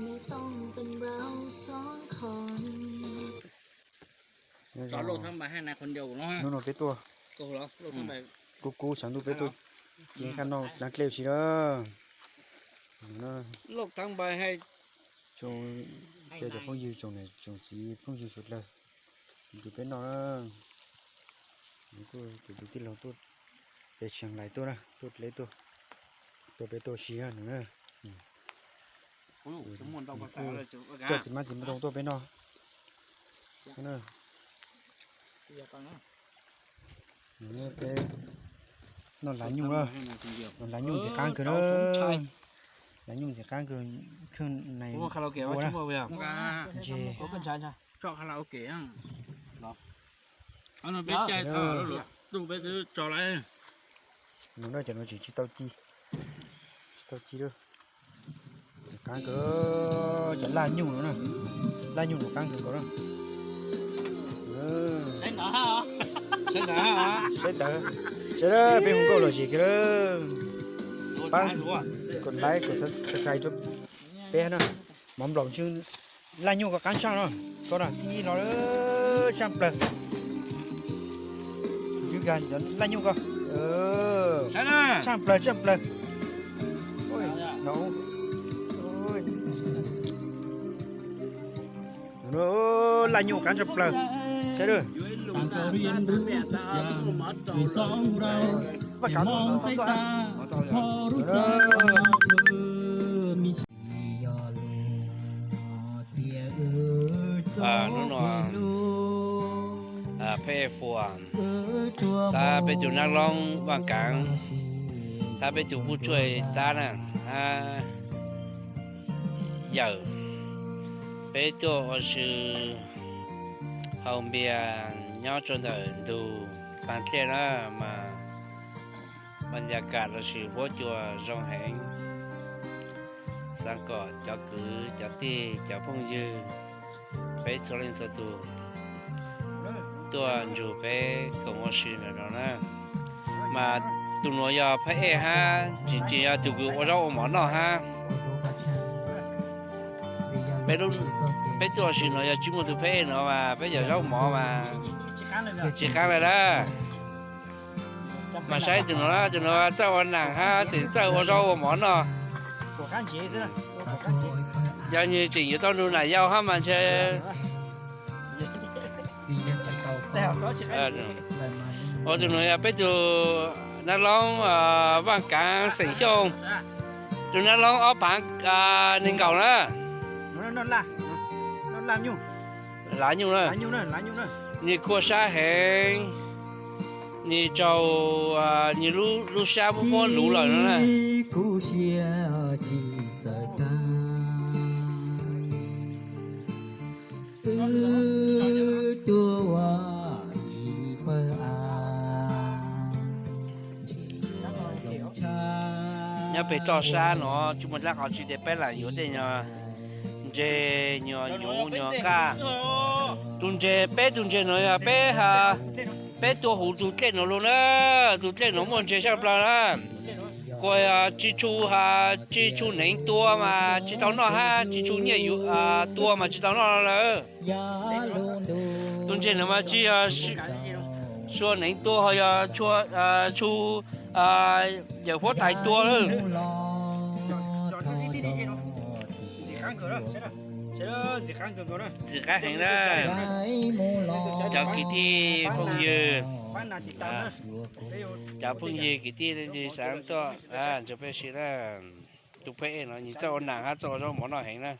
ไม่ต้องเป็นเราสองคน จอดรถทำไปให้นายคนเดียวเนาะ นู่นเป็นตัว กูเหรอรถทำไป กูฉันดูเป็นตัวจริงข้างนอกนักเลี้ยวสิเด้อนะ รถทำไปให้ จงเจ้าจะพุ่งยืนจงเนี่ยจงจีพุ่งยืนสุดเลยดูเป็นน้องนี่ตัวดูที่เราตัวไปเชียงรายตัวนะตัวเล็กตัวเป็นตัวเชียร์หนึ่งนะ โอ้ยสมมุติต้องภาษาเลยจุ๊ก ตัวสิมาสิมาตรงตัวเป็นน้องนะ อย่าฟังนะ นี่เป็นนอนหลังยุ่งเลย ให้นายคนเดียวน อนหลังยุ่งสิค้างคืนเลยหลังยุ่งสิค้างคืนขึ้นใน ผมว่าคาราโอเกะว่าชั่วโมงเดียว เจ โอ้เป็นชายชอบคาราโอเกะอ่ะเหรอเอาหน่อยเบ็ดใจเธอแล้วหรอตู้เบ็ดซื้อจออะไร nó nói cho nó chỉ tao chi đó chỉ cá cỡ chẳng la nhung nữa nè la nhung của cá cỡ đó Sen đỏ hả? Sen đỏ hả? đấy tớ thế đó bên không câu là gì kia đó Bán còn lái của sợi chút bé nó mắm lòng chứ la nhung có cán sao đó có là đi nó trăm lần chứ gần cho la nhung coi trăm lần ôi nó ôi nó la nhung cán trăm lầnใช่ด้วย ต่างก็เรียนรู้อย่างด้วยสองเราแค่มองสายตาพอรู้ใจว่าเธอมีชียอลเจียจอ นู่นเพ่ฟัว ตัว ถ้าเป็นจุดนักร้องว่างกลางถ้าเป็นจุดผู้ช่วยจ้าน่ะเยอะเป็นตัวชื่อ后面要转的都半天了嘛，บรรยากาศเราชื่อว่าจัวร้องแหงสังกัดเจ้ากือเจ้าตีเจ้าพงยือไปสลินสตูตัวอยู่ไปกับว่าชื่อนั่นนะมาตัวน้อยพระเอฮะจริงๆตัวกูว่าเราหมอนอฮะไปรุ่นไปตัวชื่อน้อยจิ้มตัวพระเอเนาะมาไปอย่าเราหมอมาจีค้างเลยนะมาใช้ตัวน้อยเจ้าวันหนังฮะถึงเจ้าว่าเราหมอนอ của cán chế thế này của cán chế giờ như chỉ như tao nuôi này giao ha mà chơi đèo số chỉ ở tụi nó bây giờ nó lon vàng cá sỉnh chung tụi nó lon ở bản ninh cầu nữa nó làm nhung lá nhung nữa lá nhung nữa như cua sa hẹn như trâu như lú sa bún bún lú rồi nữa nè 故乡记在肝，多我一份爱，只有长。 nhớ về trò sa nó chúng mình lắc họ chỉ để bé là yếu thế nhờ dê nhờ nhú nhờ ca tuần dê bé nó bé ha bé tua hủ tụt lên nó luôn á tụt lên nó muốn chơi sao bao coi chi chu nén tua mà chi tao nó ha chi chu nhiều tua mà chi tao nó là tuần dê nó mà chi xua nén tua hay chu giờ phố tại tua luôn chỉ kháng cửa đó chế đó chỉ kháng cửa đó chỉ khác hình đó chào kỳ thi phong dư bán là chỉ tao chào phong dư kỳ thi đi sáng to cho bé xí là tụi bé nó như cho nàng hát cho món nào hình đó